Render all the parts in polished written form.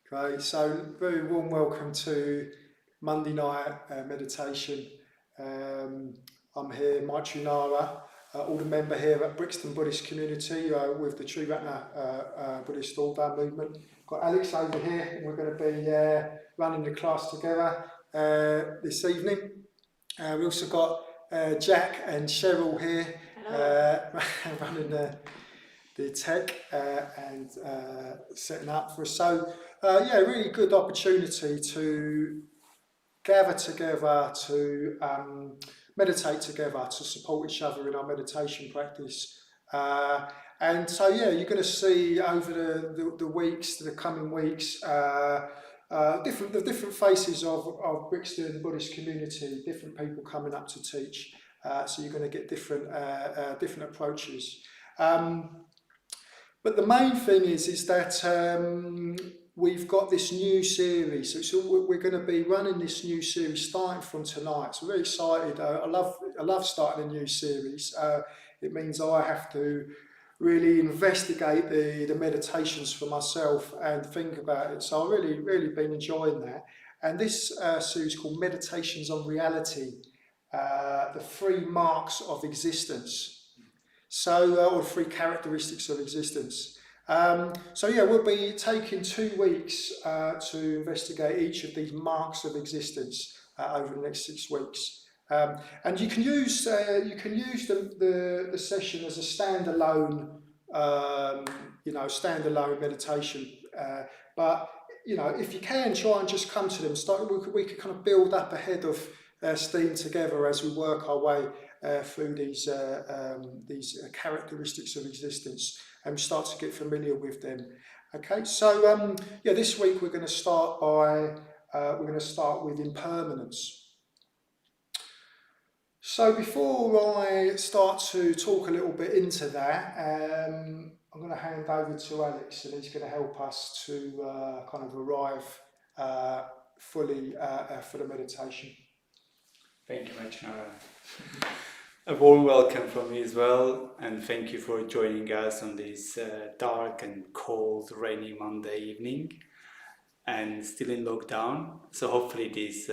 Great. So, very warm welcome to Monday night meditation. I'm here, Maitrinara, all-member here at Brixton Buddhist Community with the Triratna Buddhist All-Day Movement. Got Alex over here, and we're going to be running the class together this evening. We also got Jack and Cheryl here running the tech and setting up for us. So, yeah, really good opportunity to gather together, to meditate together, to support each other in our meditation practice. And so, yeah, you're going to see over the weeks, the coming weeks, the different faces of Brixton Buddhist community, different people coming up to teach. So you're going to get different approaches. But the main thing is that we've got this new series. So we're going to be running this new series starting from tonight. So very excited. I love starting a new series. It means I have to really investigate the meditations for myself and think about it. So I've really been enjoying that. And this series called Meditations on Reality, the 3 marks of existence. So, or 3 characteristics of existence. So yeah, we'll be taking 2 weeks to investigate each of these marks of existence over the next 6 weeks. And you can use the session as a standalone, standalone meditation. But if you can, try and just come to them. We could kind of build up a head of steam together as we work our way through these characteristics of existence and start to get familiar with them. Okay, so yeah, this week we're going to start with impermanence. So before I start to talk a little bit into that, I'm going to hand over to Alex, and he's going to help us to kind of arrive fully for the meditation. Thank you, Maitrinara. A warm welcome from me as well, and thank you for joining us on this dark and cold, rainy Monday evening, and still in lockdown. So hopefully this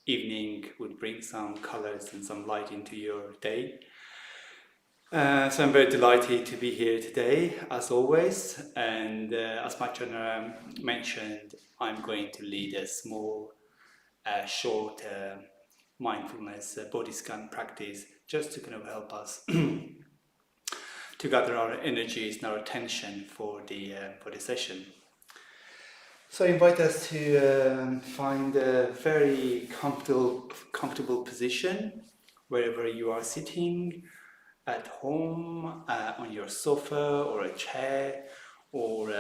evening would bring some colors and some light into your day. So I'm very delighted to be here today, as always, and as Maitrinara mentioned, I'm going to lead a small, short mindfulness body scan practice, just to kind of help us to gather our energies and our attention for the session. So I invite us to find a very comfortable position wherever you are sitting, at home, on your sofa or a chair, or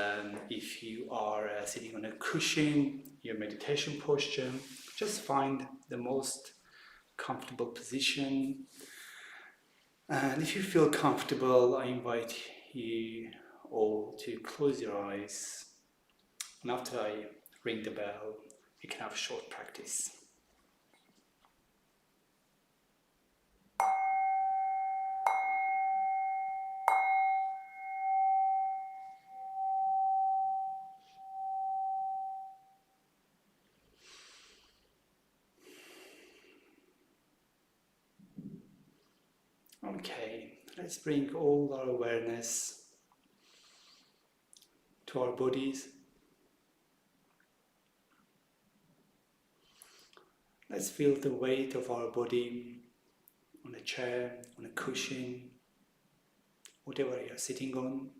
if you are sitting on a cushion, your meditation posture. Just find the most comfortable position, and if you feel comfortable, I invite you all to close your eyes, and after I ring the bell, you can have a short practice. Okay, let's bring all our awareness to our bodies. Let's feel the weight of our body on a chair, on a cushion, whatever you're sitting on.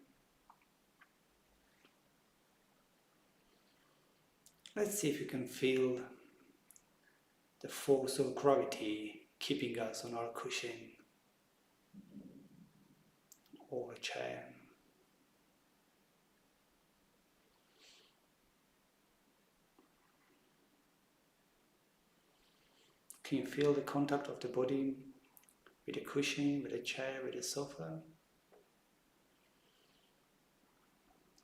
Let's see if you can feel the force of gravity keeping us on our cushion or a chair. Can you feel the contact of the body with the cushion, with the chair, with the sofa?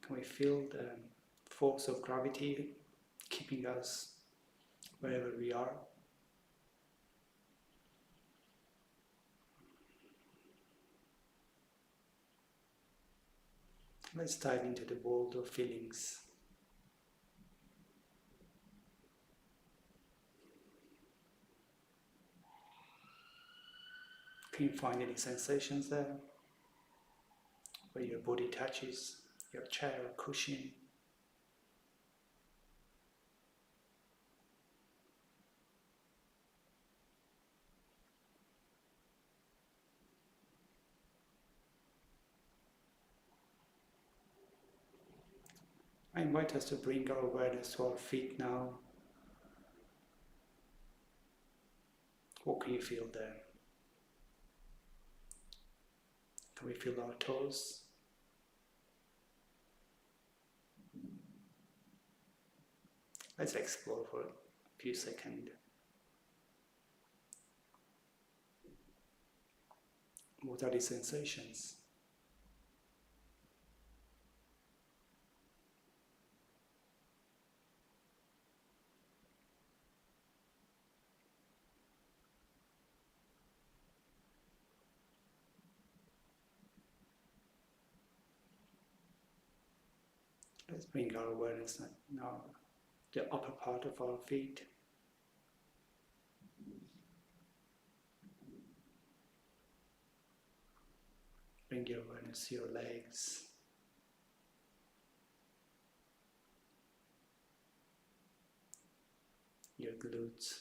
Can we feel the force of gravity keeping us wherever we are? Let's dive into the world of feelings. Can you find any sensations there? Where your body touches your chair or cushion? I invite us to bring our awareness to our feet now. What can you feel there? Can we feel our toes? Let's explore for a few seconds. What are the sensations? Let's bring our awareness now to the upper part of our feet. Bring your awareness to your legs. Your glutes.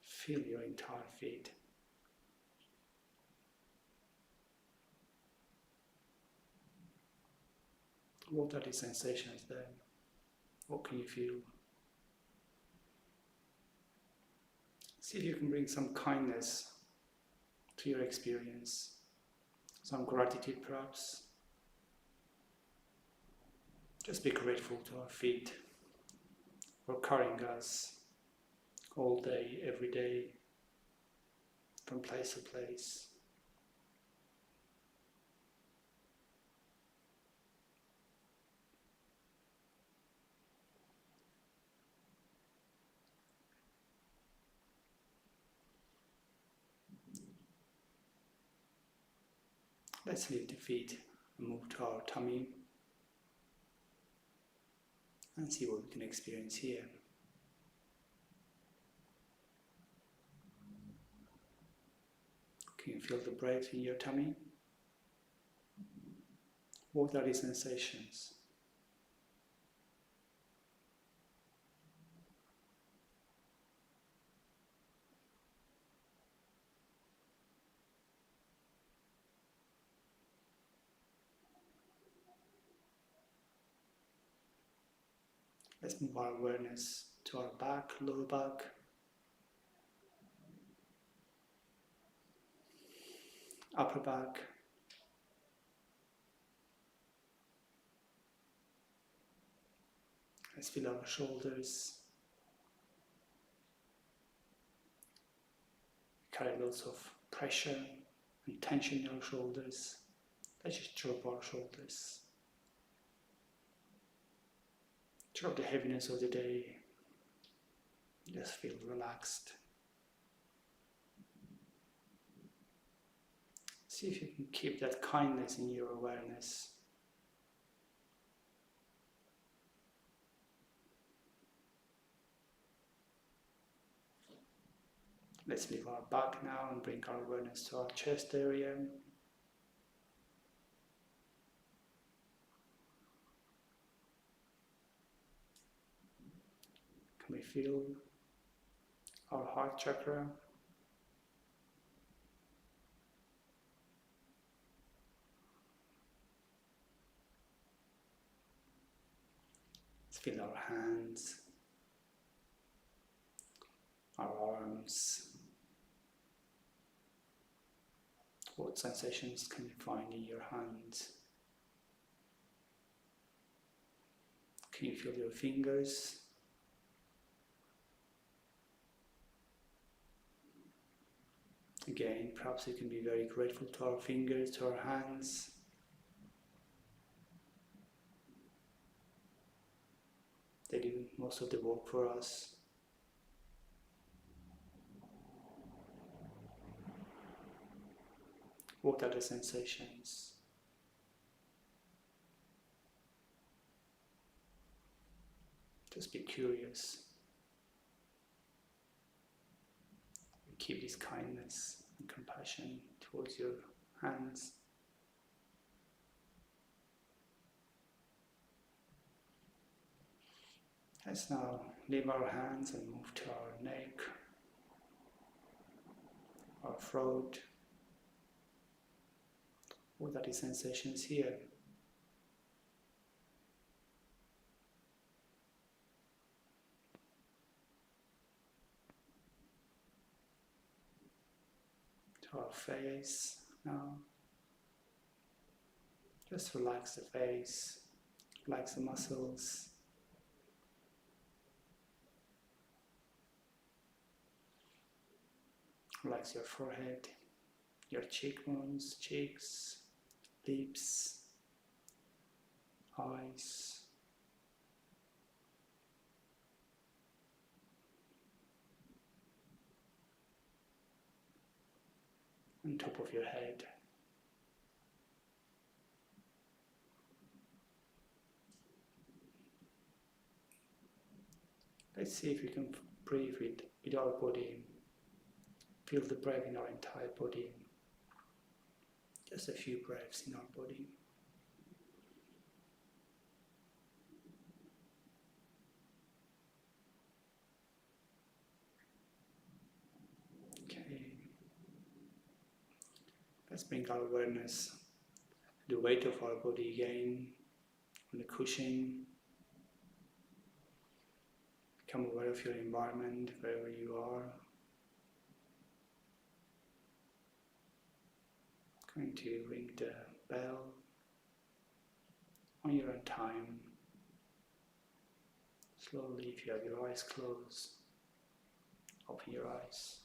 Feel your entire feet. What are the sensations there? What can you feel? See if you can bring some kindness to your experience, some gratitude perhaps. Just be grateful to our feet for carrying us all day, every day, from place to place. Let's leave the feet and move to our tummy and see what we can experience here. Can you feel the breath in your tummy? What are the sensations? Let's move our awareness to our back, lower back. Upper back. Let's feel our shoulders. We carry lots of pressure and tension in our shoulders. Let's just drop our shoulders. Drop the heaviness of the day. Just feel relaxed. See if you can keep that kindness in your awareness. Let's leave our back now and bring our awareness to our chest area. Can we feel our heart chakra? Let's feel our hands, our arms. What sensations can you find in your hands? Can you feel your fingers? Again, perhaps you can be very grateful to our fingers, to our hands. They do most of the work for us. What are the sensations? Just be curious. Keep this kindness and compassion towards your hands. Let's now leave our hands and move to our neck, our throat. What are the sensations here? To our face now. Just relax the face, relax the muscles. Relax your forehead, your cheekbones, cheeks, lips, eyes. On top of your head. Let's see if we can breathe with our body. Feel the breath in our entire body. Just a few breaths in our body. Okay. Let's bring our awareness to the weight of our body again on the cushion. Become aware of your environment, wherever you are. Going to ring the bell on your own time. Slowly, if you have your eyes closed, open your eyes.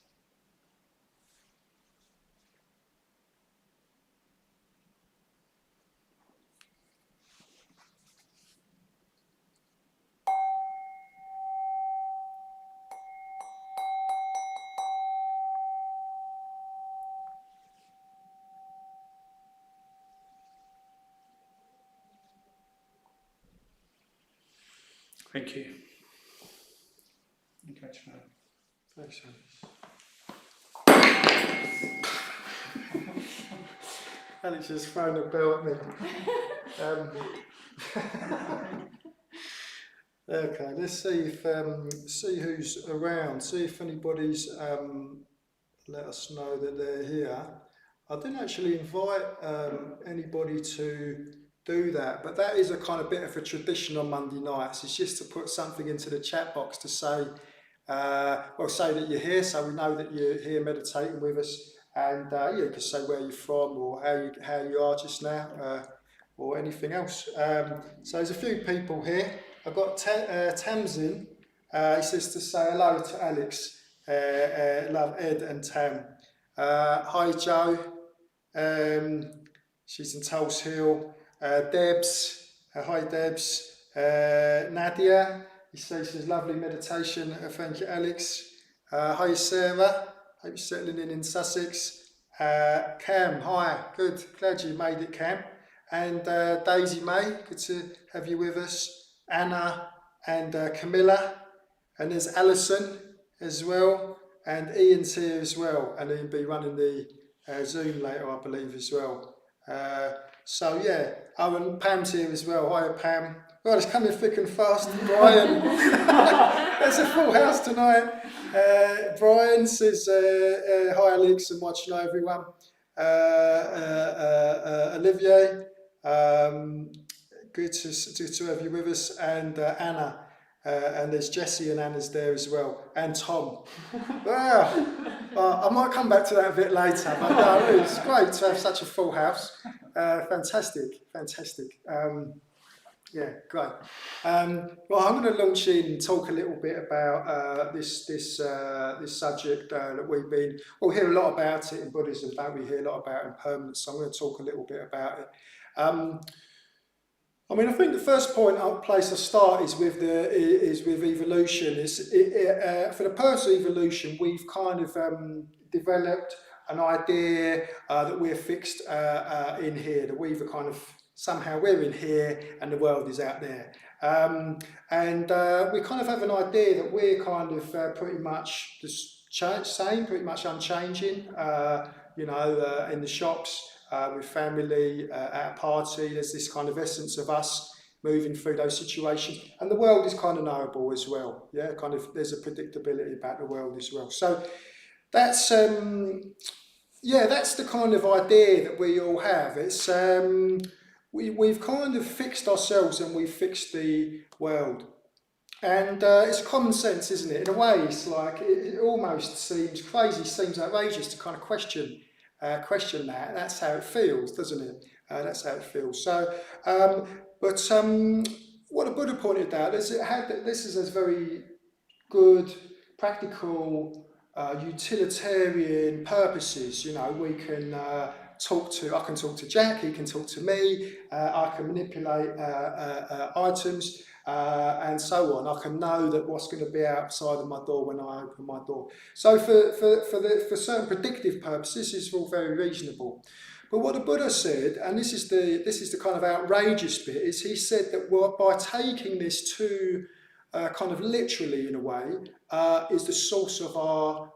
Thank you. Okay, Chana. Thanks, Alex. Alex has thrown a bell at me. Okay, let's see if see who's around. See if anybody's let us know that they're here. I didn't actually invite anybody to do that, but that is a kind of bit of a tradition on Monday nights. It's just to put something into the chat box to say, well, say that you're here, so we know that you're here meditating with us, and you can say where you're from or how you are just now, or anything else. So there's a few people here. I've got Tamsin. He says to say hello to Alex. Love Ed and Tam. Hi Joe. She's in Tulse Hill. Debs. Hi Debs. Nadia. He says lovely meditation. Thank you, Alex. Hi Sarah. Hope you're settling in Sussex. Cam. Hi. Good. Glad you made it, Cam. And Daisy May. Good to have you with us. Anna and Camilla. And there's Alison as well. And Ian's here as well. And he'll be running the Zoom later, I believe, as well. So yeah, oh, and Pam's here as well. Hi Pam. Well, it's coming thick and fast. Brian, there's a full house tonight. Brian says, hi Alex and watching everyone. Olivier, good to have you with us. And Anna, and there's Jessie and Anna's there as well. And Tom. Wow. I might come back to that a bit later, but no, it's great to have such a full house. Fantastic. Yeah, great. Well, I'm going to launch in and talk a little bit about this subject that we'll hear a lot about it in Buddhism, don't we? Hear a lot about impermanence, so I'm going to talk a little bit about it. I mean, I think the first place I start is with evolution. For the personal evolution, we've kind of developed an idea that we're fixed in here, that we've kind of somehow we're in here and the world is out there. And we kind of have an idea that we're kind of pretty much the same, pretty much unchanging, you know, in the shops, with family, at a party. There's this kind of essence of us moving through those situations, and the world is kind of knowable as well. Yeah, kind of there's a predictability about the world as well. So that's yeah, that's the kind of idea that we all have. It's we've kind of fixed ourselves and we've fixed the world. And it's common sense, isn't it? In a way, it's like it almost seems crazy, seems outrageous to kind of question that. That's how it feels, doesn't it? That's how it feels. So, but what the Buddha pointed out is this is a very good, practical, utilitarian purposes. You know, we can I can talk to Jack, he can talk to me, I can manipulate items, and so on. I can know that what's going to be outside of my door when I open my door. So for certain predictive purposes, this is all very reasonable. But what the Buddha said, and this is the kind of outrageous bit, is he said that by taking this too kind of literally in a way, is the source of our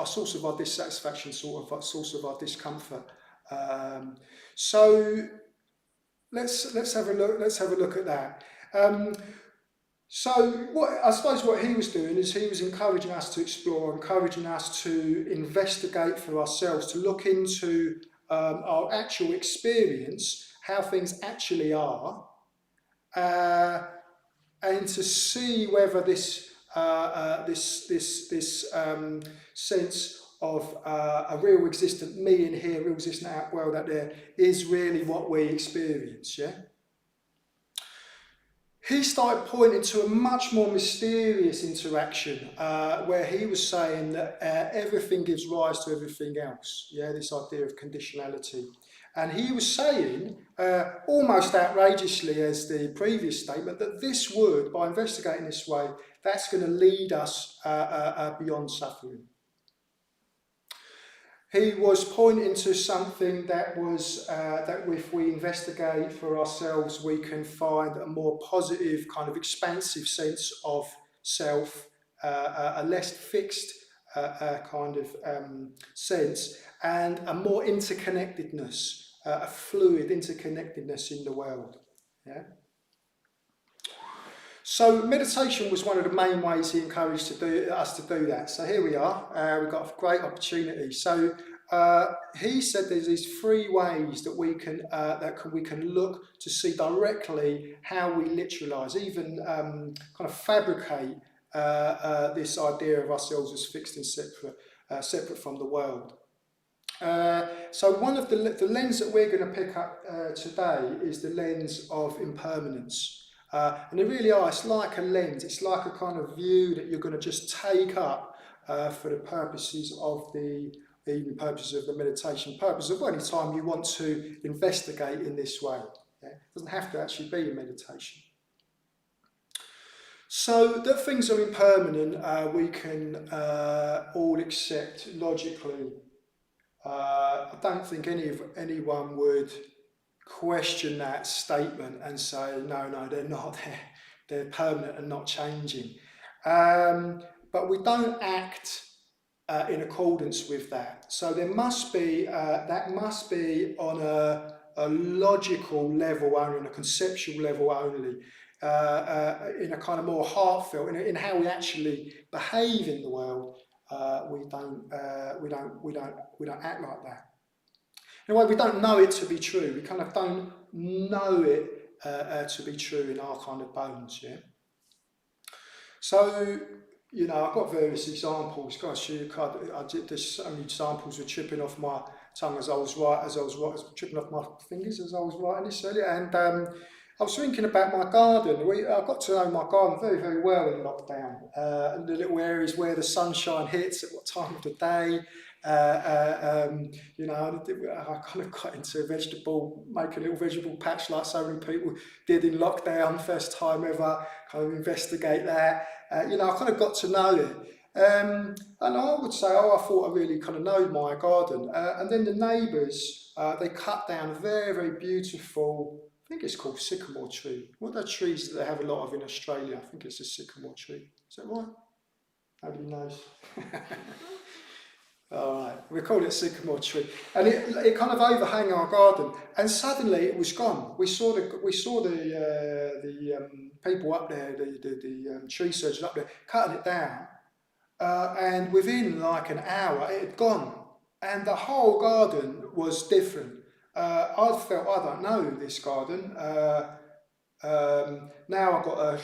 source of our dissatisfaction, source of our discomfort. So let's have a look. Let's have a look at that. So I suppose what he was doing is he was encouraging us to explore, encouraging us to investigate for ourselves, to look into our actual experience, how things actually are, and to see whether this sense of a real existent me in here, real existent world out there, is really what we experience. Yeah. He started pointing to a much more mysterious interaction where he was saying that everything gives rise to everything else. Yeah, this idea of conditionality. And he was saying, almost outrageously as the previous statement, that this would, by investigating this way, that's going to lead us beyond suffering. He was pointing to something that was that if we investigate for ourselves, we can find a more positive, kind of expansive sense of self, a less fixed kind of sense, and a more interconnectedness, a fluid interconnectedness in the world. Yeah. So meditation was one of the main ways he encouraged us to do that. So here we are, we've got a great opportunity. So he said there's these three ways that we can look to see directly how we literalise, even kind of fabricate this idea of ourselves as fixed and separate from the world. So one of the lens that we're going to pick up today is the lens of impermanence. And they really are, it's like a lens, it's like a kind of view that you're going to just take up for the purposes of the meditation, purpose of any time you want to investigate in this way. Yeah? It doesn't have to actually be a meditation. So that things are impermanent, we can all accept logically. I don't think anyone would question that statement and say, no, they're not. They're permanent and not changing. But we don't act in accordance with that. So there must be that must be on a logical level only, on a conceptual level only, in a kind of more heartfelt, in how we actually behave in the world. We don't act like that. In a way, we don't know it to be true. We kind of don't know it to be true in our kind of bones, yeah? So, you know, I've got various examples. Gosh, there's so many examples were tripping off my tongue as I was tripping off my fingers as I was writing this earlier. And I was thinking about my garden. I got to know my garden very, very well in lockdown. The little areas where the sunshine hits, at what time of the day. You know, I kind of got into make a little vegetable patch like so many people did in lockdown, first time ever, kind of investigate that. You know, I kind of got to know it. And I would say, I thought I really kind of know my garden. And then the neighbours, they cut down a very, very beautiful, I think it's called sycamore tree. What are the trees that they have a lot of in Australia? I think it's a sycamore tree. Is that right? Nobody knows. All right, we called it sycamore tree, and it kind of overhang our garden, and suddenly it was gone. We saw the people up there, the tree surgeons up there, cutting it down, and within like an hour it had gone, and the whole garden was different. I felt, I don't know this garden. Now I've got a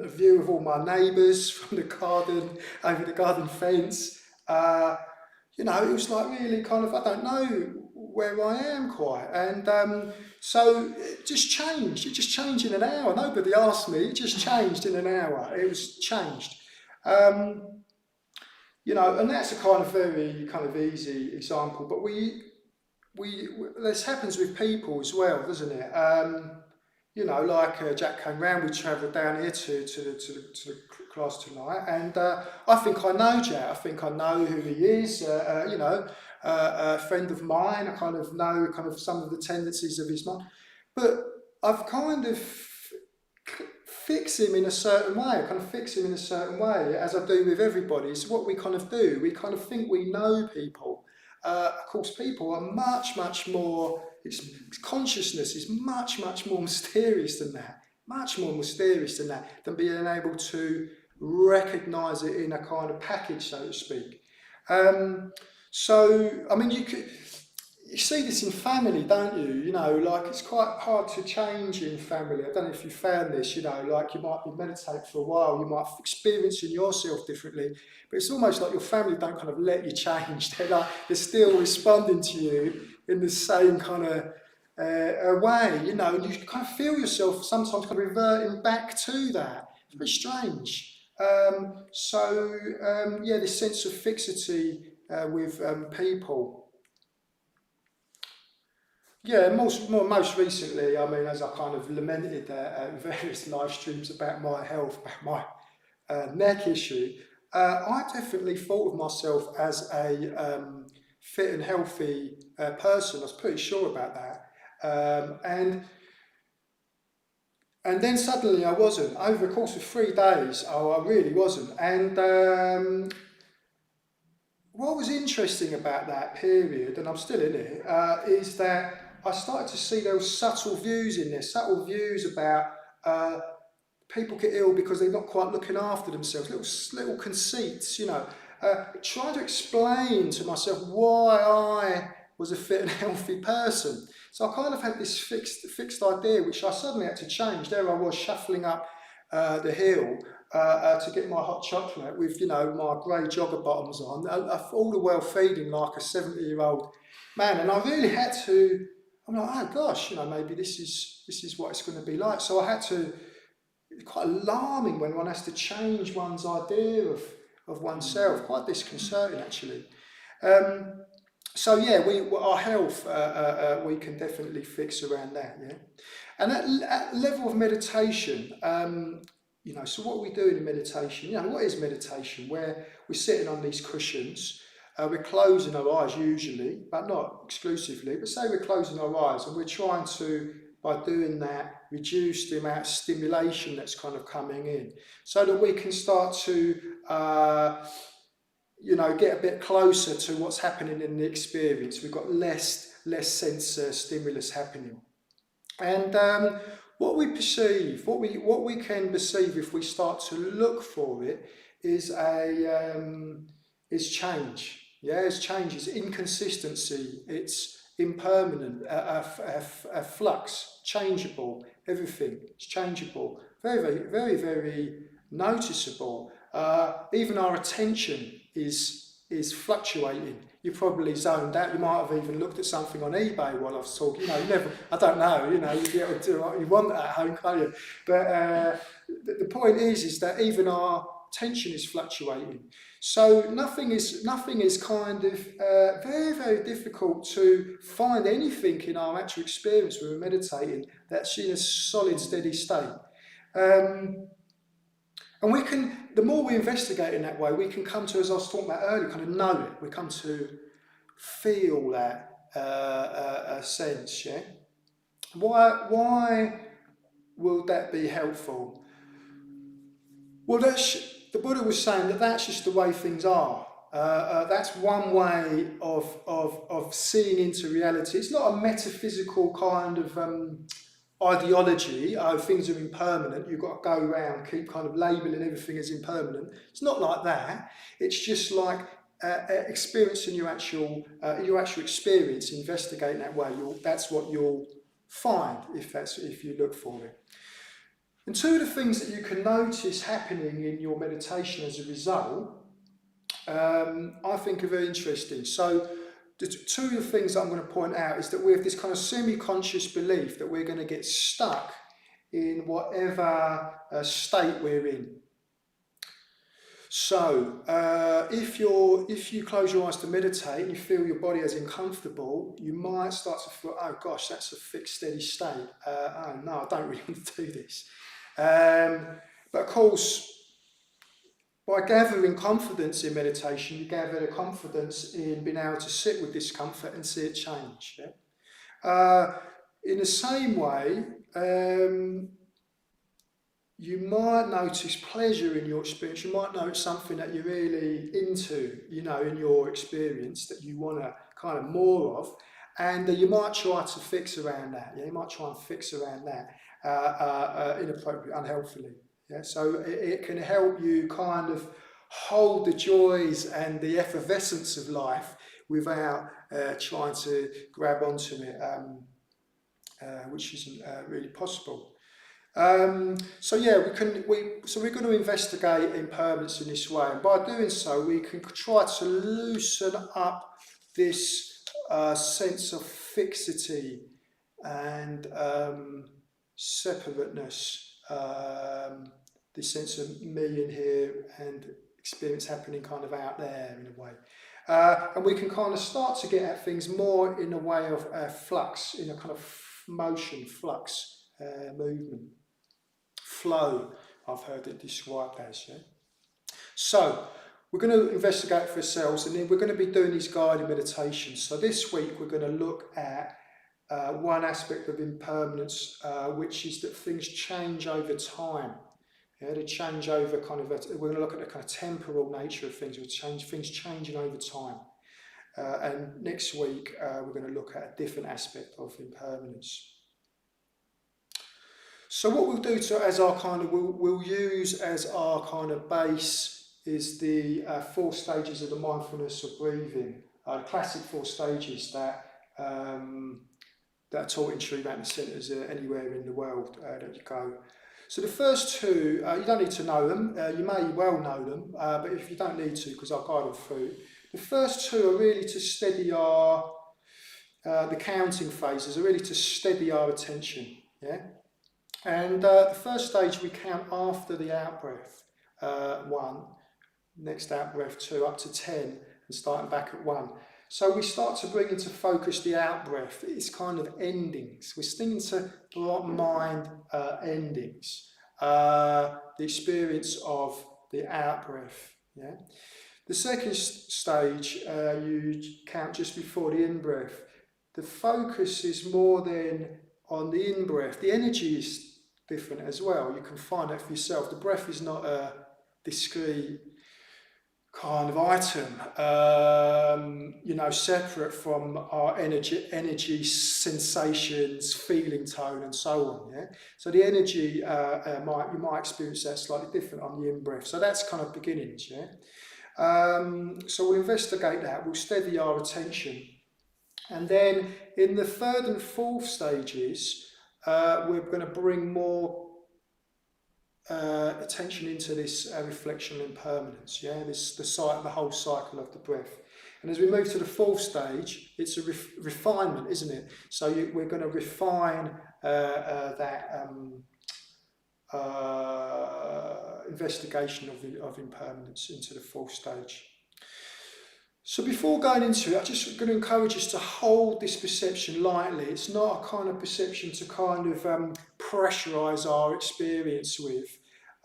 view of all my neighbours from the garden, over the garden fence. You know, it was like really kind of, I don't know where I am quite. And so it just changed. It just changed in an hour. Nobody asked me. It just changed in an hour. It was changed. You know, and that's a kind of very kind of easy example. But this happens with people as well, doesn't it? You know, like Jack came round, we travelled down here to the class tonight, and I think I know Jack. I think I know who he is. You know, a friend of mine. I kind of know kind of some of the tendencies of his mind, but I've kind of fix him in a certain way. I kind of fix him in a certain way, as I do with everybody. It's what we kind of do. We kind of think we know people. Of course, people are much more. Consciousness is much more mysterious than that. Much more mysterious than that, than being able to recognise it in a kind of package, so to speak. So, I mean, you see this in family, don't you? You know, like it's quite hard to change in family. I don't know if you found this, you know, like you might be meditating for a while, you might be experiencing yourself differently, but it's almost like your family don't kind of let you change. They're still responding to you in the same kind of way, you know, and you kind of feel yourself sometimes kind of reverting back to that. It's very strange. Yeah, this sense of fixity with people. Yeah, most recently, I mean, as I kind of lamented at various live streams about my health, about my neck issue, I definitely thought of myself as a fit and healthy person. I was pretty sure about that. And then suddenly I wasn't. Over the course of 3 days, I really wasn't. And what was interesting about that period, and I'm still in it, is that I started to see there were subtle views in there, subtle views about people get ill because they're not quite looking after themselves, little conceits, you know, trying to explain to myself why I was a fit and healthy person. So I kind of had this fixed idea, which I suddenly had to change. There I was shuffling up the hill to get my hot chocolate with, you know, my grey jogger bottoms on, all the while feeling like a 70-year-old man. And I really had to, I'm like, oh gosh, you know, maybe this is what it's going to be like. So I had to, it's quite alarming when one has to change one's idea of oneself, quite disconcerting actually. So yeah, our health, we can definitely fix around that, yeah. And at level of meditation, you know, so what are we doing in meditation? You know, what is meditation? Where we're sitting on these cushions, we're closing our eyes usually, but not exclusively, but say we're closing our eyes and we're trying to, by doing that, reduce the amount of stimulation that's kind of coming in, so that we can start to, you know, get a bit closer to what's happening in the experience. We've got less sense stimulus happening. And what we perceive, what we can perceive if we start to look for it, is change. Yeah, it's change. It's inconsistency. It's impermanent. A flux, changeable. Everything is changeable. Very noticeable. Even our attention is fluctuating. You probably zoned out. You might have even looked at something on eBay while I was talking. You know, you never. I don't know. You know, you'd be able to do what you want at home, can't you? But the point is that even our attention is fluctuating. So nothing is kind of very difficult to find anything in our actual experience when we're meditating that's in a solid, steady state. And we can, the more we investigate in that way, we can come to, as I was talking about earlier, kind of know it. We come to feel that sense, yeah? Why will that be helpful? Well, the Buddha was saying that that's just the way things are. That's one way of seeing into reality. It's not a metaphysical kind of ideology. Oh, things are impermanent. You've got to go around, keep kind of labelling everything as impermanent. It's not like that. It's just like experiencing your actual experience, investigating that way. That's what you'll find if you look for it. And two of the things that you can notice happening in your meditation as a result, I think are very interesting. So the two of the things that I'm going to point out is that we have this kind of semi-conscious belief that we're going to get stuck in whatever state we're in. So if you close your eyes to meditate and you feel your body as uncomfortable, you might start to feel, oh gosh, that's a fixed, steady state. Oh no, I don't really want to do this. But of course, by gathering confidence in meditation, you gather the confidence in being able to sit with discomfort and see it change. Yeah? In the same way, you might notice pleasure in your experience. You might notice something that you're really into, in your experience that you want to kind of more of, and you might try to fix around that. Yeah, you might try and fix around that inappropriately, unhelpfully. Yeah, so it can help you kind of hold the joys and the effervescence of life without trying to grab onto it, which isn't really possible. So we're going to investigate impermanence in this way, and by doing so, we can try to loosen up this sense of fixity and separateness. This sense of me in here and experience happening kind of out there in a way. And we can kind of start to get at things more in a way of flux, in a kind of motion, flux, movement, flow, I've heard it described as. Yeah? So, we're going to investigate for ourselves, and then we're going to be doing these guided meditations. So this week we're going to look at one aspect of impermanence, which is that things change over time. Yeah, they change over we're going to look at the kind of temporal nature of things, things changing over time. And next week we're going to look at a different aspect of impermanence. So what we'll do we'll use as our kind of base is the 4 stages of the mindfulness of breathing, the classic 4 stages that are taught in Sri Lanka centres anywhere in the world that you go. So the first 2, you don't need to know them. You may well know them, but if you don't need to, because I'll guide them through. The first 2 are really to steady the counting phases are really to steady our attention. Yeah. And the first stage we count after the out-breath, 1, next out-breath 2, up to 10, and starting back at 1. So we start to bring into focus the out-breath. It's kind of endings. We're starting to mind endings, the experience of the out-breath. Yeah? The second stage, you count just before the in-breath. The focus is more then on the in-breath. The energy is different as well. You can find that for yourself. The breath is not a discrete kind of item, separate from our energy, sensations, feeling tone, and so on. Yeah. So the energy, you might experience that slightly different on the in-breath. So that's kind of beginnings. Yeah. So we'll investigate that. We'll steady our attention, and then in the 3rd and 4th stages, we're going to bring more attention into this reflection and impermanence, yeah, the whole cycle of the breath. And as we move to the 4th stage, it's a refinement, isn't it? So we're going to refine that investigation of impermanence into the 4th stage. So before going into it, I'm just going to encourage us to hold this perception lightly. It's not a kind of perception to kind of pressurise our experience with.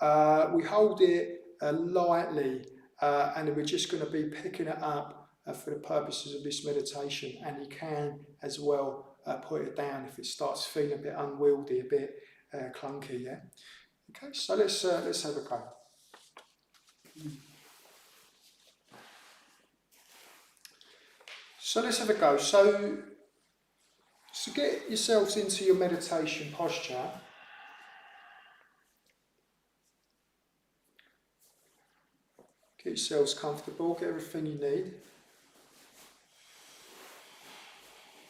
we hold it lightly, and we're just going to be picking it up for the purposes of this meditation, and you can as well put it down if it starts feeling a bit unwieldy, a bit clunky. Yeah. Okay, so let's have a go. So let's have a go. So get yourselves into your meditation posture. Get yourselves comfortable, get everything you need.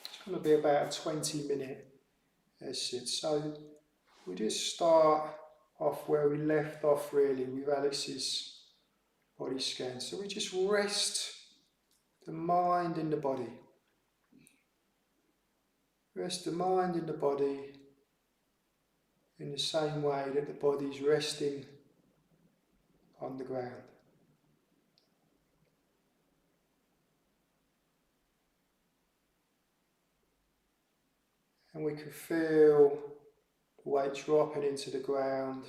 It's going to be about a 20-minute sit. So we just start off where we left off really with Alex's body scan. So we just rest the mind in the body. Rest the mind in the body in the same way that the body is resting on the ground. And we can feel the weight dropping into the ground,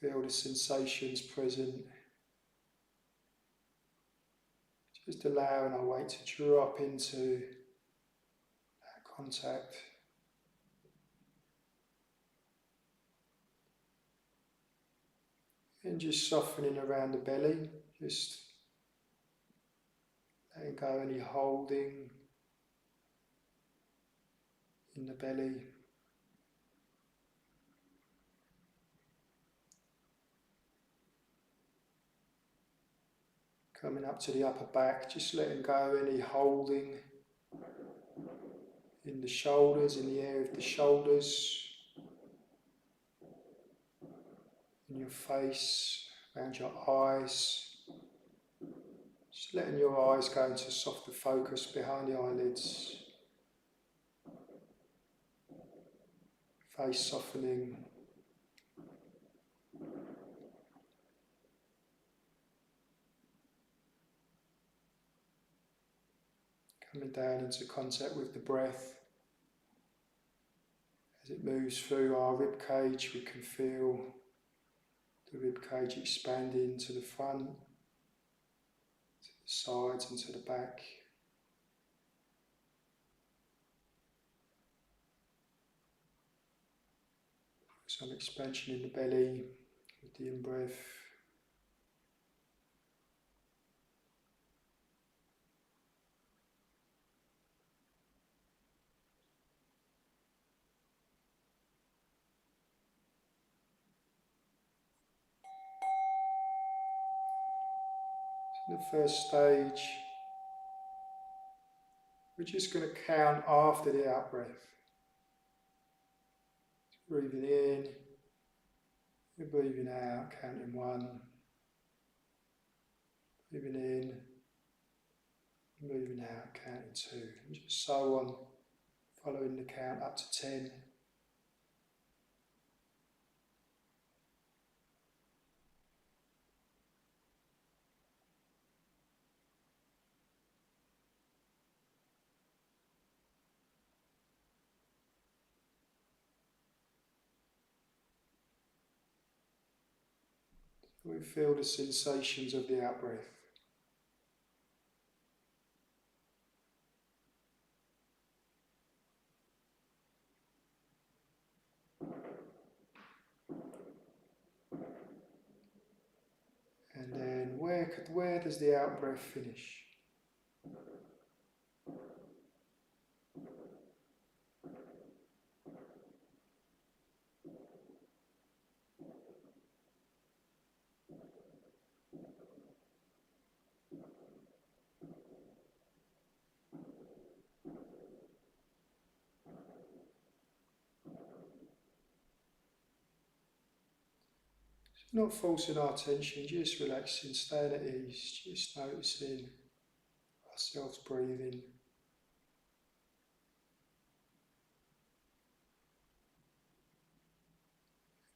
feel the sensations present. Just allowing our weight to drop into that contact. And just softening around the belly, just letting go any holding in the belly. Coming up to the upper back, just letting go any holding in the shoulders, in the area of the shoulders, in your face, around your eyes. Just letting your eyes go into softer focus behind the eyelids. Face softening. Coming down into contact with the breath. As it moves through our rib cage, we can feel the rib cage expanding to the front, to the sides and to the back. Some expansion in the belly with the in-breath. So the first stage, we're just going to count after the out-breath. Breathing in, you're breathing out, counting 1. Breathing in, moving out, counting 2. And just so on, following the count up to 10. We feel the sensations of the out-breath. And then where does the out-breath finish? Not forcing our attention, just relaxing, staying at ease, just noticing ourselves breathing.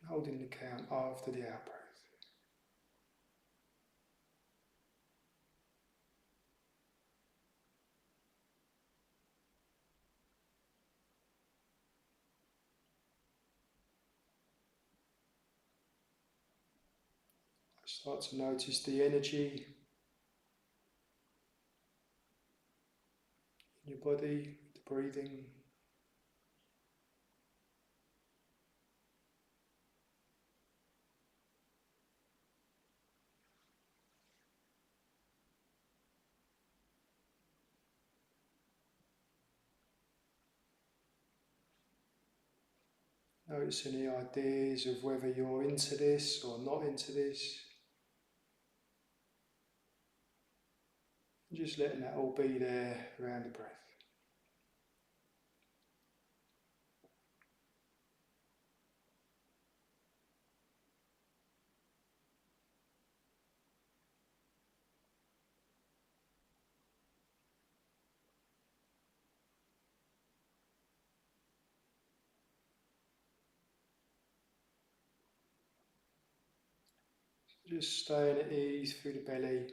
Holding the count after the out-breath. Start to notice the energy in your body, the breathing. Notice any ideas of whether you're into this or not into this. And just letting that all be there around the breath. Just staying at ease through the belly,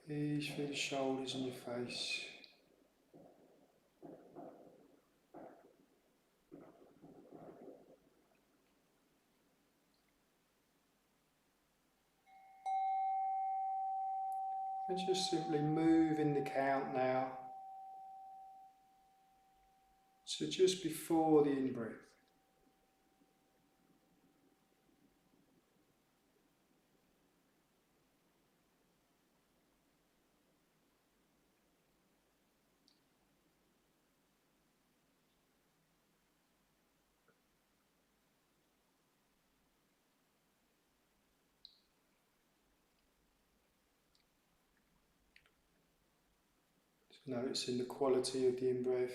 ease through the shoulders and your face. And just simply move in the count now. So just before the in-breath. So noticing the quality of the in-breath.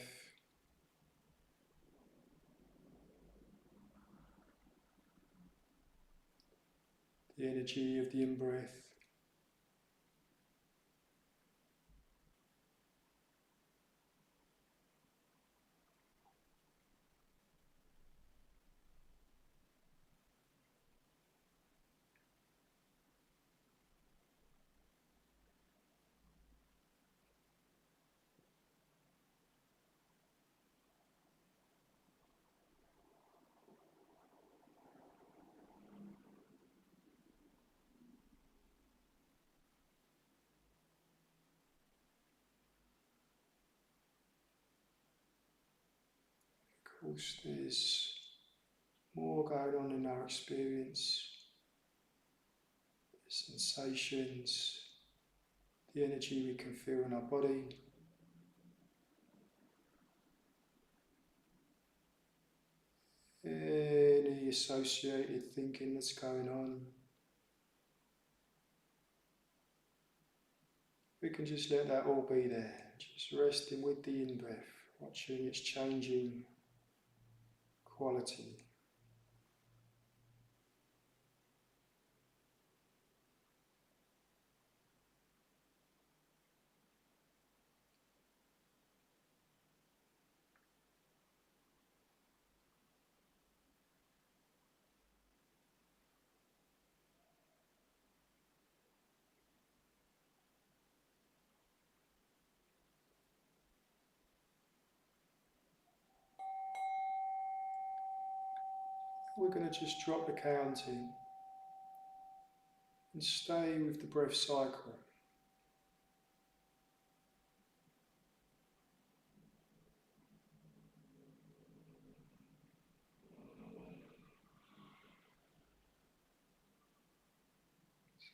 The energy of the in-breath. Of course, there's more going on in our experience. The sensations, the energy we can feel in our body. Any associated thinking that's going on. We can just let that all be there, just resting with the in-breath, watching its changing quality. We're going to just drop the counting and stay with the breath cycle.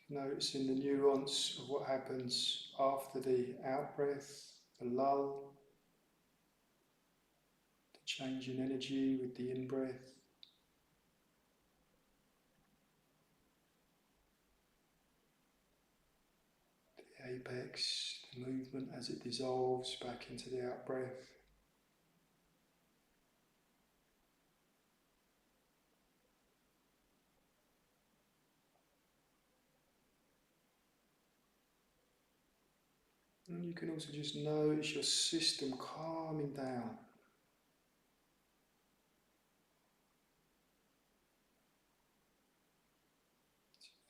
Noticing the nuance of what happens after the out-breath, the lull, the change in energy with the in-breath. The apex, the movement as it dissolves back into the out-breath. And you can also just notice your system calming down.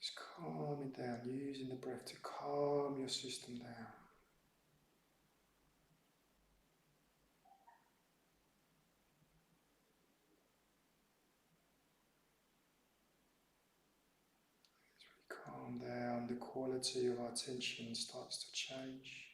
Just calming down, using the breath to calm your system down. calm down, the quality of our attention starts to change.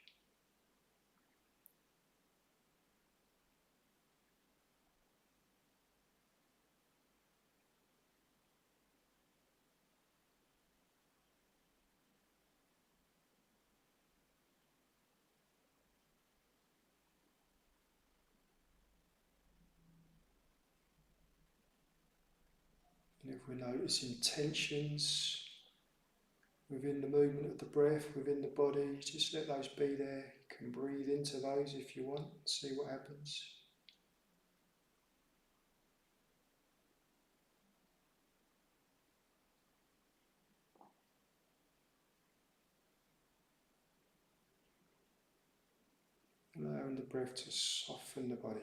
And if we notice intentions within the movement of the breath, within the body, just let those be there. You can breathe into those if you want, see what happens. Allowing the breath to soften the body.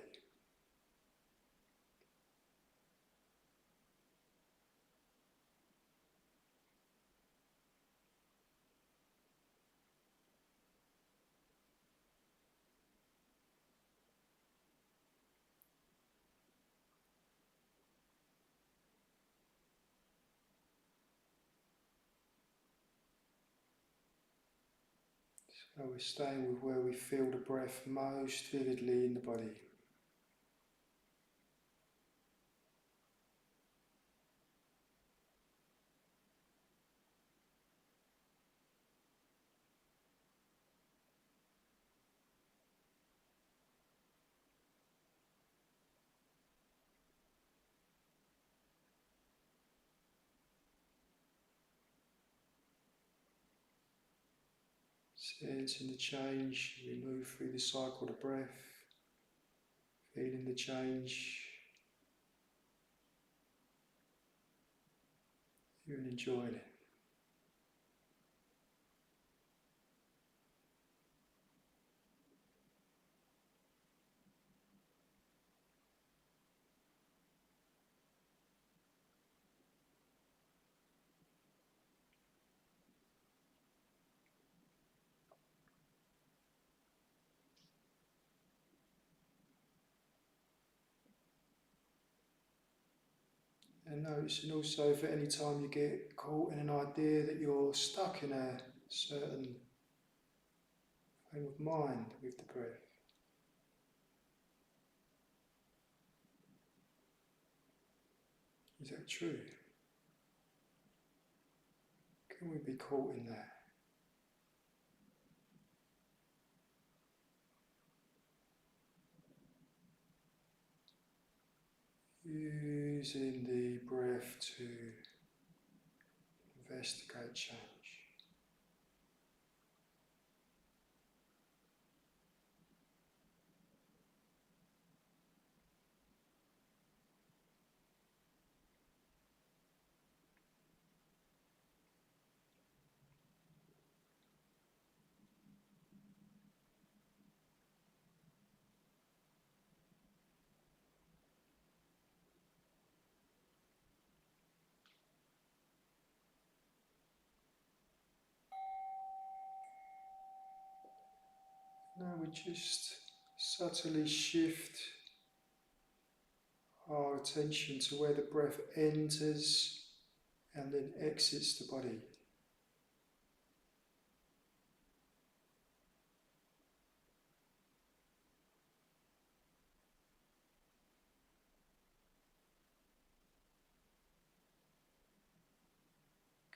So we're staying with where we feel the breath most vividly in the body. Sensing the change, we move through the cycle of breath, feeling the change, even enjoying it. And noticing also if at any time you get caught in an idea that you're stuck in a certain frame of mind with the breath. Is that true? Can we be caught in that? Using the breath to investigate change. Now we just subtly shift our attention to where the breath enters and then exits the body.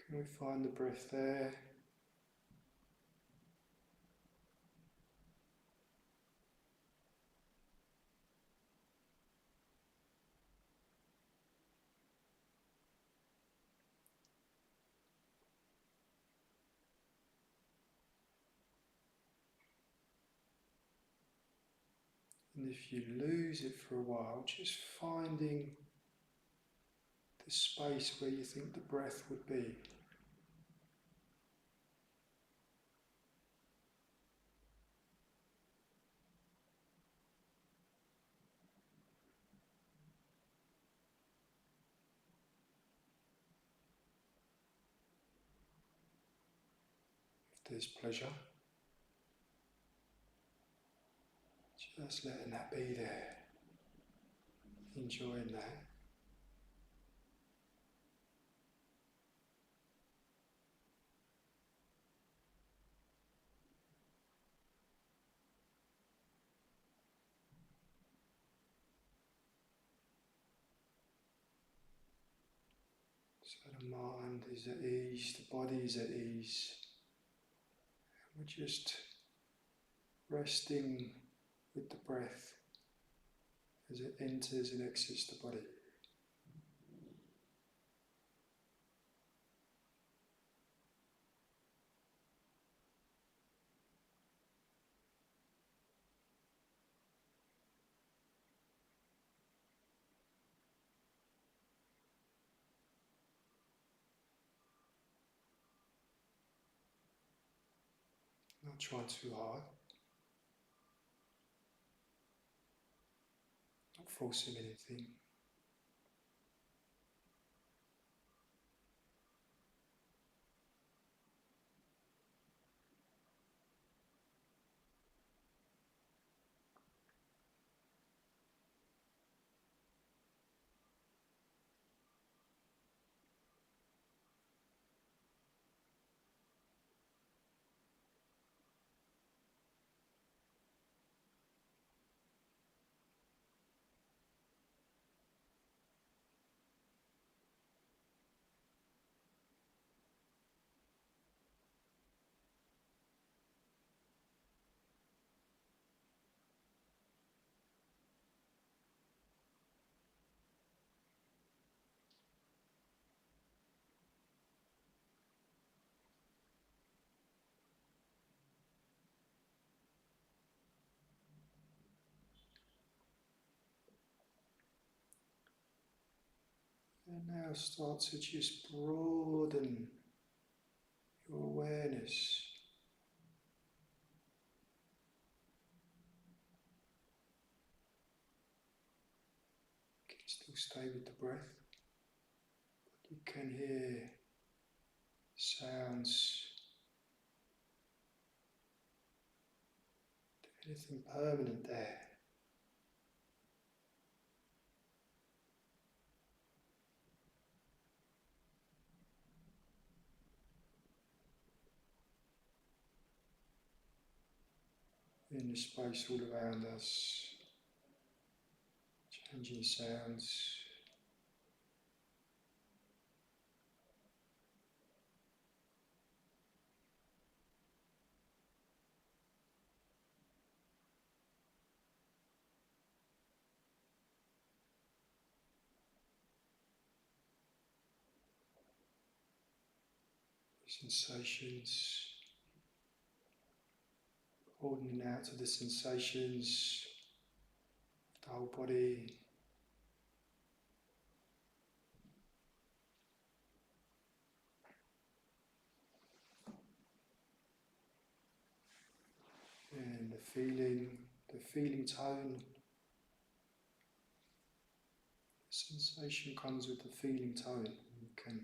Can we find the breath there? And if you lose it for a while, just finding the space where you think the breath would be. If there's pleasure, just letting that be there, enjoying that. . So the mind is at ease, the body is at ease. And we're just resting with the breath as it enters and exits the body. Not trying too hard, not forcing anything. And now start to just broaden your awareness. You can still stay with the breath. You can hear sounds, anything permanent there. In the space all around us, changing sounds. Sensations, broadening out to the sensations of the whole body. And the feeling tone. Sensation comes with the feeling tone. You can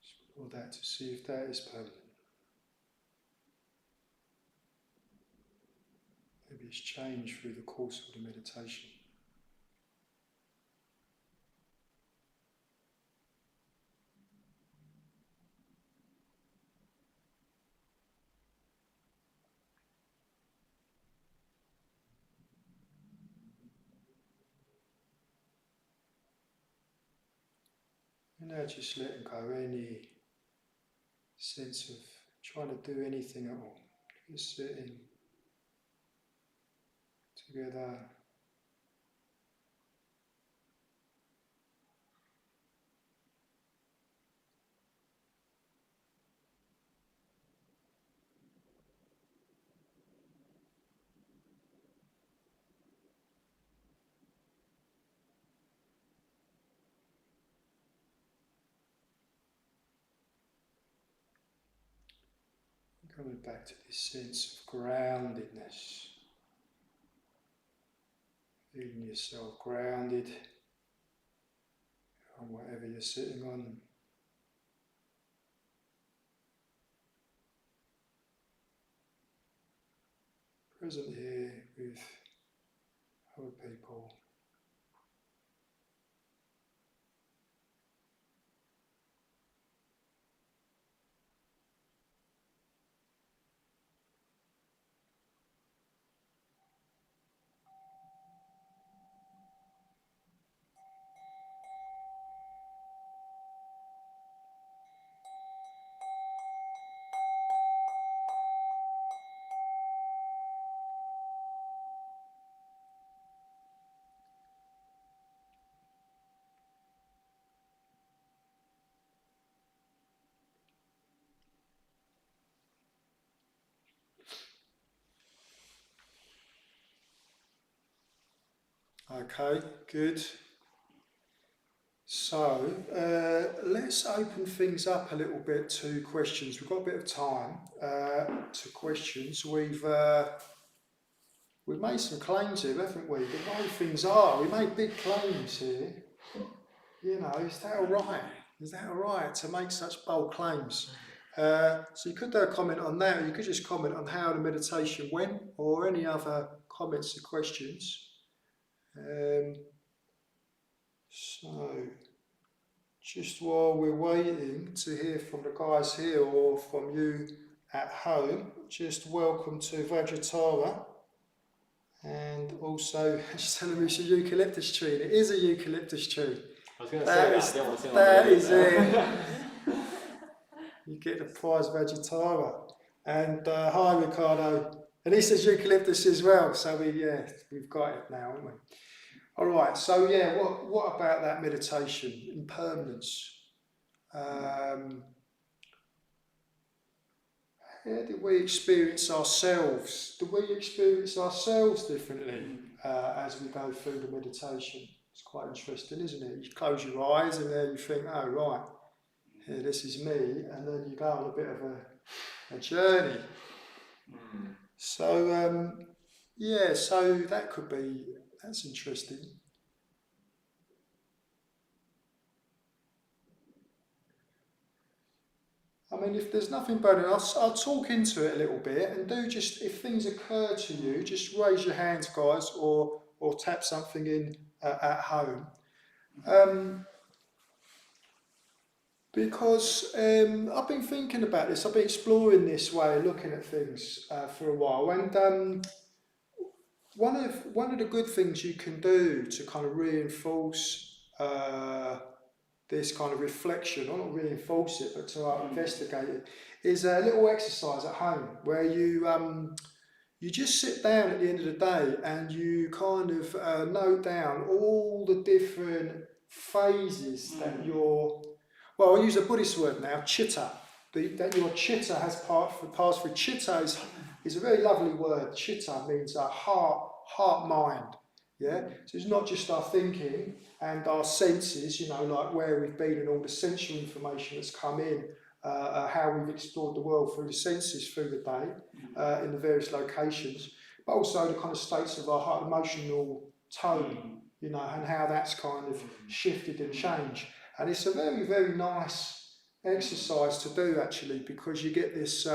explore that to see if that is permanent. Maybe it's changed through the course of the meditation. And now just letting go any sense of trying to do anything at all. Just sitting together. Coming back to this sense of groundedness. Feeling yourself grounded on whatever you're sitting on. Present here with other people. Okay, good. So let's open things up a little bit to questions. We've got a bit of time to questions. We've made some claims here, haven't we? The way things are, we made big claims here. You know, is that all right? Is that all right to make such bold claims? So you could do a comment on that, or you could just comment on how the meditation went, or any other comments or questions. So, just while we're waiting to hear from the guys here or from you at home, just welcome to Vajratara. And also, just telling me it's a eucalyptus tree. It is a eucalyptus tree. I was going to say That is it. You get the prize Vajratara. And hi Ricardo. And he says eucalyptus as well. So we've got it now, haven't we? All right. So what about that meditation, impermanence? How do we experience ourselves? Do we experience ourselves differently as we go through the meditation? It's quite interesting, isn't it? You close your eyes and then you think, oh, right, here, this is me. And then you go on a bit of a journey. So, so that's interesting. I mean, if there's nothing burning, I'll talk into it a little bit, and do just, if things occur to you, just raise your hands, guys, or tap something in at home. Because I've been thinking about this, I've been exploring this way of looking at things for a while, and one of the good things you can do to kind of reinforce this kind of reflection, or not reinforce it, but to investigate it, is a little exercise at home where you just sit down at the end of the day and you kind of note down all the different phases that you're, well, I'll use a Buddhist word now, chitta, that your chitta has passed through. Chitta is a very lovely word. Chitta means heart, mind. Yeah, so it's not just our thinking and our senses, like where we've been and all the sensual information that's come in, how we've explored the world through the senses through the day, in the various locations, but also the kind of states of our heart, emotional tone, and how that's kind of shifted and changed. And it's a very, very nice exercise to do, actually, because you get this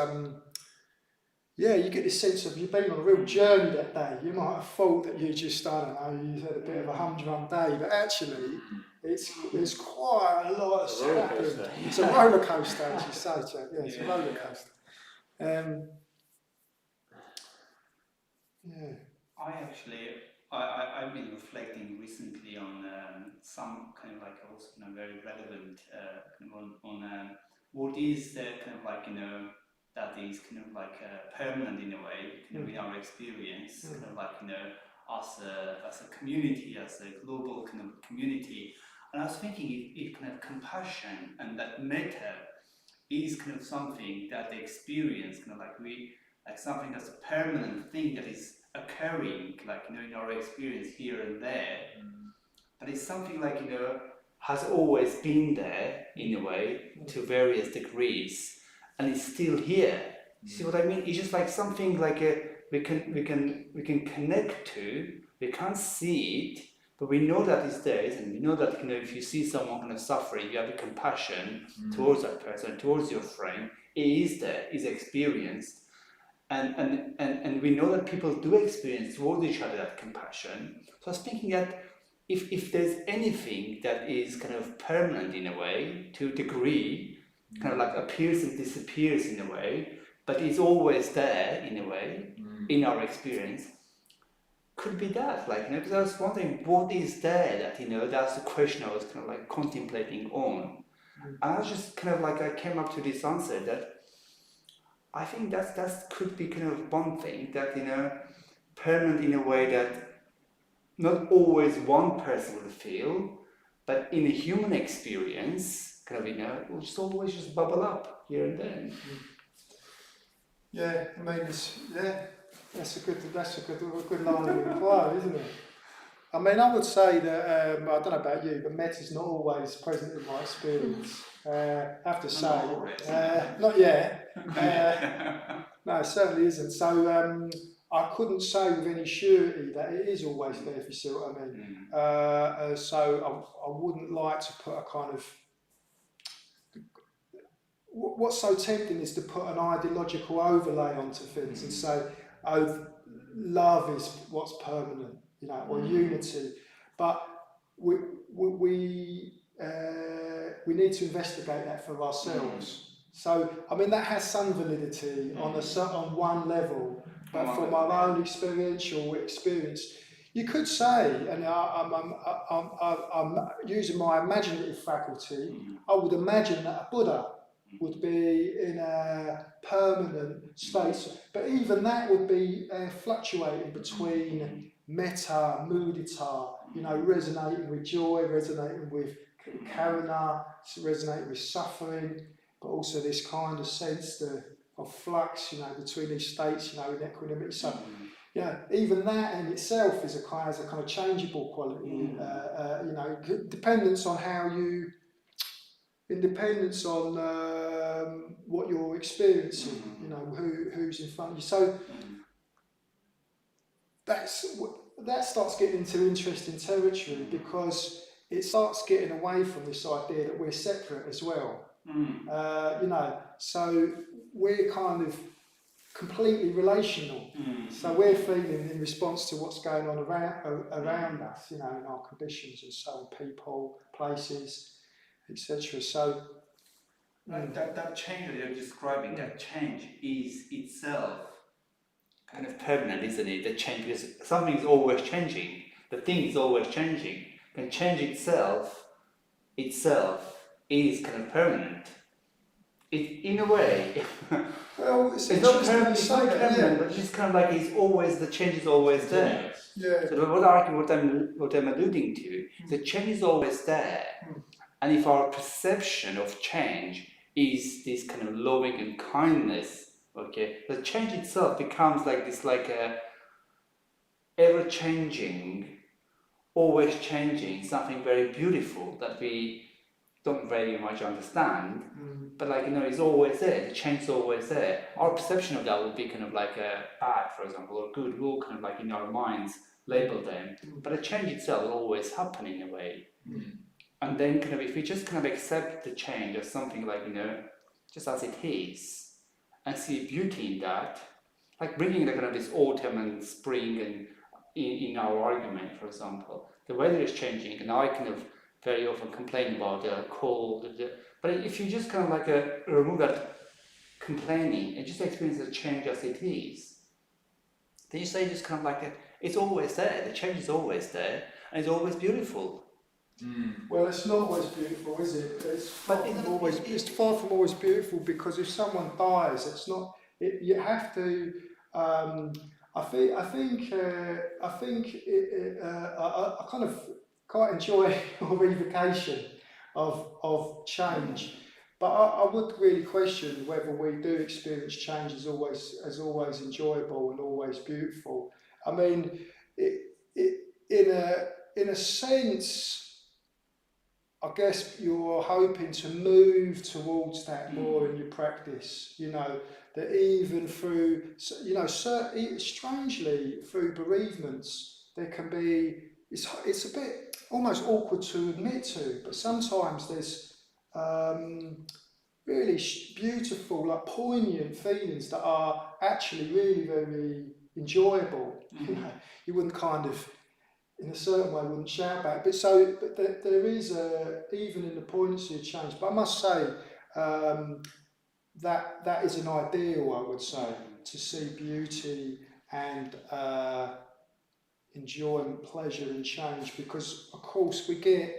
you get this sense of you've been on a real journey that day. You might have thought that you just, I don't know, you had a bit of a humdrum day, but actually it's quite a lot of stuff. It's a roller coaster, as you say, Jack. Yeah, it's a roller coaster. I've been reflecting recently on some kind of like also very relevant on what is the kind of like that is kind of like permanent in a way, in our experience, kind of like as a community, as a global kind of community. And I was thinking if kind of compassion and that metta is kind of something that they experience, kind of like something that's a permanent thing that is occurring, in our experience here and there, but it's something like has always been there in a way to various degrees, and it's still here. See what I mean? It's just like something like we can connect to. We can't see it, but we know that it's there, and we know that if you see someone kind of suffering, you have a compassion towards that person, towards your friend. It is there, is experienced. And we know that people do experience towards each other that compassion. So I was thinking that if there's anything that is kind of permanent in a way, to a degree, kind of like appears and disappears in a way, but is always there in a way, in our experience, could be that, because I was wondering what is there that, that's the question I was kind of like contemplating on. And I was just kind of like, I came up to this answer that I think that could be kind of one thing that, permanent in a way that not always one person will feel, but in a human experience, kind of, it will just always just bubble up here and there. Yeah, I mean, that's a good line of inquiry, isn't it? I mean, I would say that, I don't know about you, but meta's not always present in my experience. I have to say, not yet. No, it certainly isn't. So I couldn't say with any surety that it is always there, if you see what I mean. So I wouldn't like to put a kind of... What's so tempting is to put an ideological overlay onto things and say, oh, love is what's permanent, you know, or unity. But we need to investigate that for ourselves. So, I mean, that has some validity on one level, but from our own experiential experience, you could say, and I'm using my imaginative faculty, I would imagine that a Buddha would be in a permanent state, but even that would be fluctuating between metta, mudita, you know, resonating with joy, resonating with karuna, resonating with suffering, but also this kind of sense of flux, you know, between these states, you know, in equanimity. So, you know, even that in itself is a kind of changeable quality, you know, dependence on how you... Independence on what you're experiencing, you know, who's in front of you. So that starts getting into interesting territory, because it starts getting away from this idea that we're separate as well. You know, so we're kind of completely relational. So we're feeling in response to what's going on around us, you know, in our conditions and so on, people, places, etc. So that change that you're describing, that change is itself kind of permanent, isn't it? The change, because something is always changing. The thing is always changing. And change itself is kind of permanent. In a way, well, it's not permanent, but it's kind of like the change is always there. Yeah. So what I'm alluding to, the change is always there. And if our perception of change is this kind of loving and kindness, okay, the change itself becomes like this, like a ever-changing, always changing, something very beautiful that we don't very much understand, but like, you know, it's always there, the change is always there. Our perception of that would be kind of like a bad, for example, or good. We all kind of like in our minds label them, but the change itself will always happen in a way. And then kind of, if we just kind of accept the change as something like, you know, just as it is, and see beauty in that, like bringing the kind of this autumn and spring and in our argument, for example, the weather is changing, and I kind of very often complain about the cold, but if you just kind of like remove that complaining and just experience the change as it is, then you say just kind of like it's always there, the change is always there, and it's always beautiful. Well, it's not always beautiful, is it? It's far from always beautiful, because if someone dies, it's not. You have to. I kind of quite enjoy a revocation of change, but I would really question whether we do experience change as always enjoyable and always beautiful. I mean, in a sense, I guess you're hoping to move towards that more in your practice, you know, that even through, you know, strangely through bereavements, there can be, it's a bit almost awkward to admit to, but sometimes there's really beautiful, like poignant feelings that are actually really very enjoyable. You know, you wouldn't kind of, in a certain way, wouldn't shout back. But there is even in the poignancy of change. But I must say that is an ideal, I would say, to see beauty and enjoyment, pleasure in change. Because of course we get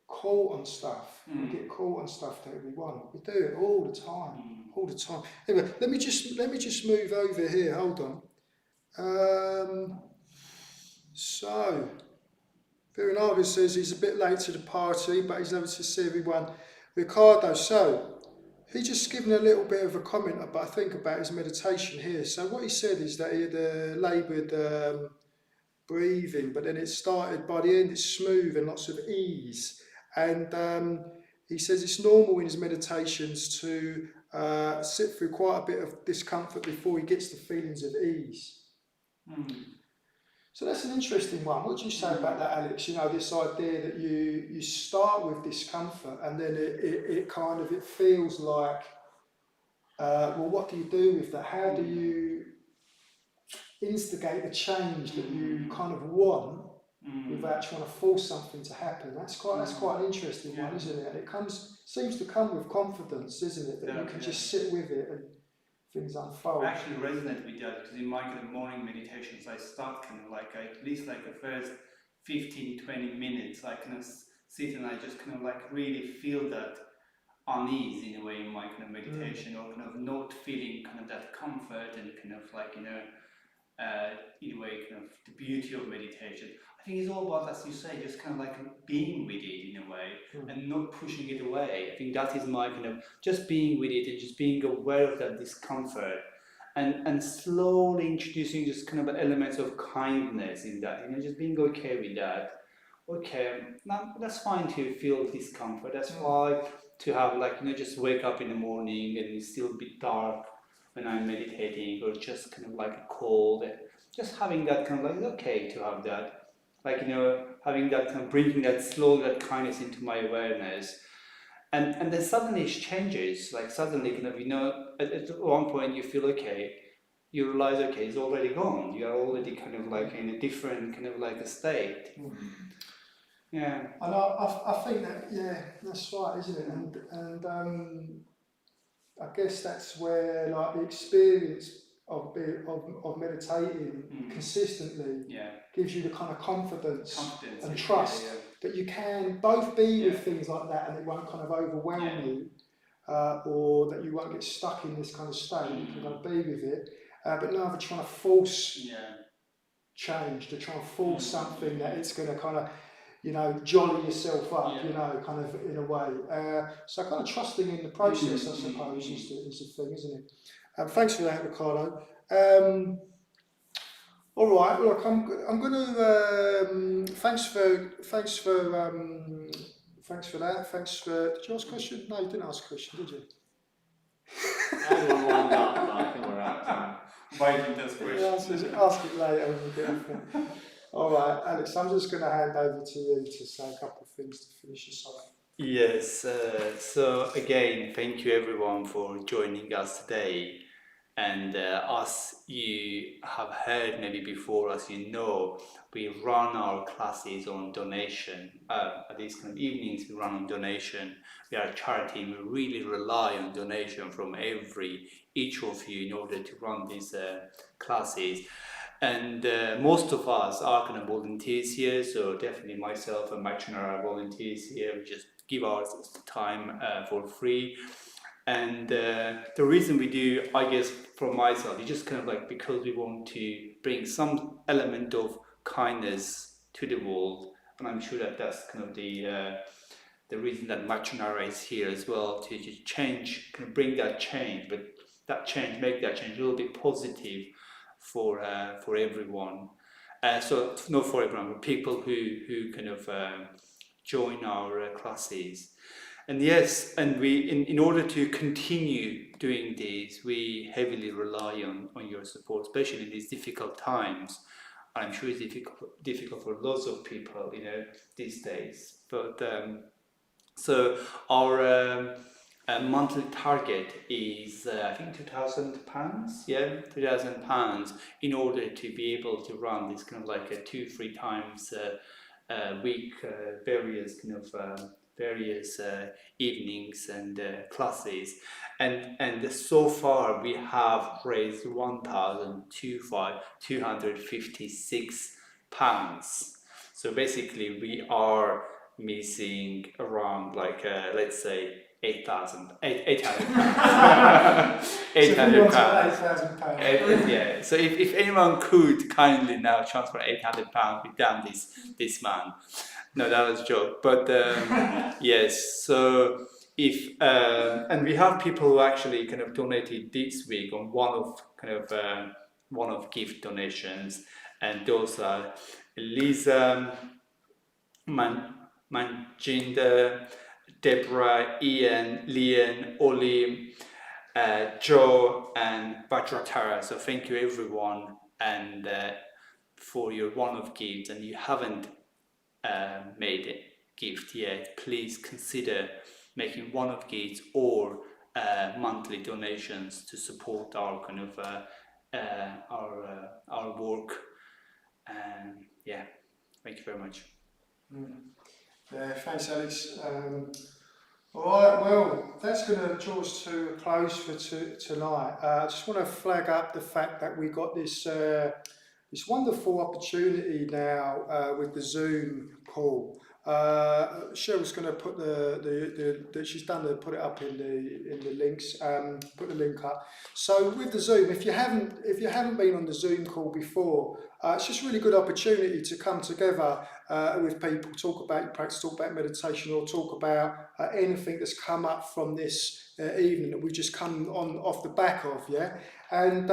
caught on stuff. We get caught on stuff that we want. We do it all the time, all the time. Anyway, let me just move over here. Hold on. So, Viranagha says he's a bit late to the party, but he's lovely to see everyone. Ricardo, so he's just given a little bit of a comment about his meditation here. So what he said is that he had laboured breathing, but then it started, by the end it's smooth and lots of ease. And he says it's normal in his meditations to sit through quite a bit of discomfort before he gets the feelings of ease. So that's an interesting one. What do you say about that, Alex? You know, this idea that you start with discomfort and then it kind of, it feels like, well, what do you do with that? How do you instigate the change that you kind of want without trying to force something to happen? That's quite an interesting one, isn't it? And it seems to come with confidence, isn't it? That you can just sit with it and things unfold. I actually resonate with that because in my kind of morning meditations, I start kind of like at least like the first 15-20 minutes, I kind of sit and I just kind of like really feel that unease in a way in my kind of meditation, or kind of not feeling kind of that comfort and kind of like, you know, in a way kind of the beauty of meditation. I think it's all about, as you say, just kind of like being with it in a way and not pushing it away. I think that is my kind of just being with it and just being aware of that discomfort and slowly introducing just kind of elements of kindness in that, you know, just being okay with that. Okay, now that's fine to feel discomfort. That's fine to have, like, you know, just wake up in the morning and it's still a bit dark when I'm meditating, or just kind of like cold. Just having that kind of like, it's okay to have that. Like, you know, having that kind of bringing that slow, that kindness into my awareness. And then suddenly it changes. Like suddenly kind of, you know, at one point you feel okay. You realize, okay, it's already gone. You are already kind of like in a different kind of like a state. Yeah. And I think that, yeah, that's right, isn't it? And I guess that's where, like, the experience of meditating consistently gives you the kind of confidence and trust that you can both be with things like that and it won't kind of overwhelm you, or that you won't get stuck in this kind of state. You can kind of be with it, but neither trying to force change, to try and force something that it's going to kind of, you know, jolly yourself up, you know, kind of in a way. So kind of trusting in the process, I suppose, is the thing, isn't it? Thanks for that, Ricardo. All right, look, I'm going to thanks for that. Thanks for. Did you ask a question? No, you didn't ask a question, did you? I had one lined up, but I think we're out of time. Biting those questions. Ask it later when we get off there. All right, Alex, I'm just going to hand over to you to say a couple of things to finish us off. Yes, so again, thank you everyone for joining us today. And as you have heard maybe before, as you know, we run our classes on donation. At these kind of evenings, we run on donation. We are a charity. We really rely on donation from each of you in order to run these classes. And most of us are kind of volunteers here, so definitely myself and Machina are volunteers here. We just give our time for free. And the reason we do, I guess, from myself, is just kind of like because we want to bring some element of kindness to the world, and I'm sure that that's kind of the reason that Machinara is here as well, to change, kind of bring that change, but that change, make that change a little bit positive for everyone. So not for everyone, but people who kind of join our classes. And yes, and we, in order to continue doing this, we heavily rely on your support, especially in these difficult times. I'm sure it's difficult for lots of people, you know, these days. But so our monthly target is, I think, £2,000. Yeah, £2,000 in order to be able to run this kind of like a 2-3 times a week, various kind of various evenings and classes, and so far we have raised £1,256. So basically we are missing around like let's say 800 pounds. 800 pounds. Yeah. So if anyone could kindly now transfer 800 pounds, we've done this month. No, that was a joke. But yes. So if and we have people who actually kind of donated this week on one of gift donations, And those are Elisa, Manjinder, Deborah, Ian, Lian, Oli, Joe, and Bajratara. So thank you everyone, and for your one-off gift. And you haven't made a gift yet, please consider making one-off gifts or monthly donations to support our kind of our work. And yeah, thank you very much. Yeah, thanks, Alex. All right, well, that's going to draw us to a close for tonight. I just want to flag up the fact that we got this this wonderful opportunity now with the Zoom call. Cheryl's going to put she's done the put it up in the links. Put the link up. So with the Zoom, if you haven't been on the Zoom call before, it's just a really good opportunity to come together with people, talk about your practice, talk about meditation, or talk about anything that's come up from this evening that we've just come on off the back of, yeah. And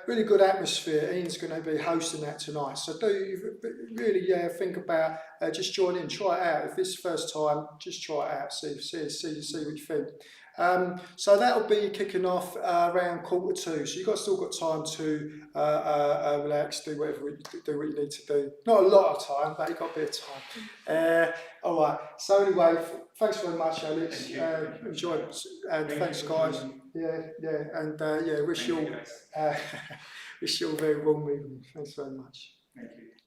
really good atmosphere. Ian's going to be hosting that tonight, so do really think about just join in, try it out. If it's the first time, just try it out, see what you think. So that'll be kicking off around 1:45. So you've still got time to relax, do what you need to do. Not a lot of time, but you've got a bit of time. All right. So anyway, thanks very much, Alex. Enjoy it, and thanks, guys. And wish you all a very warm evening. Thanks very much. Thank you.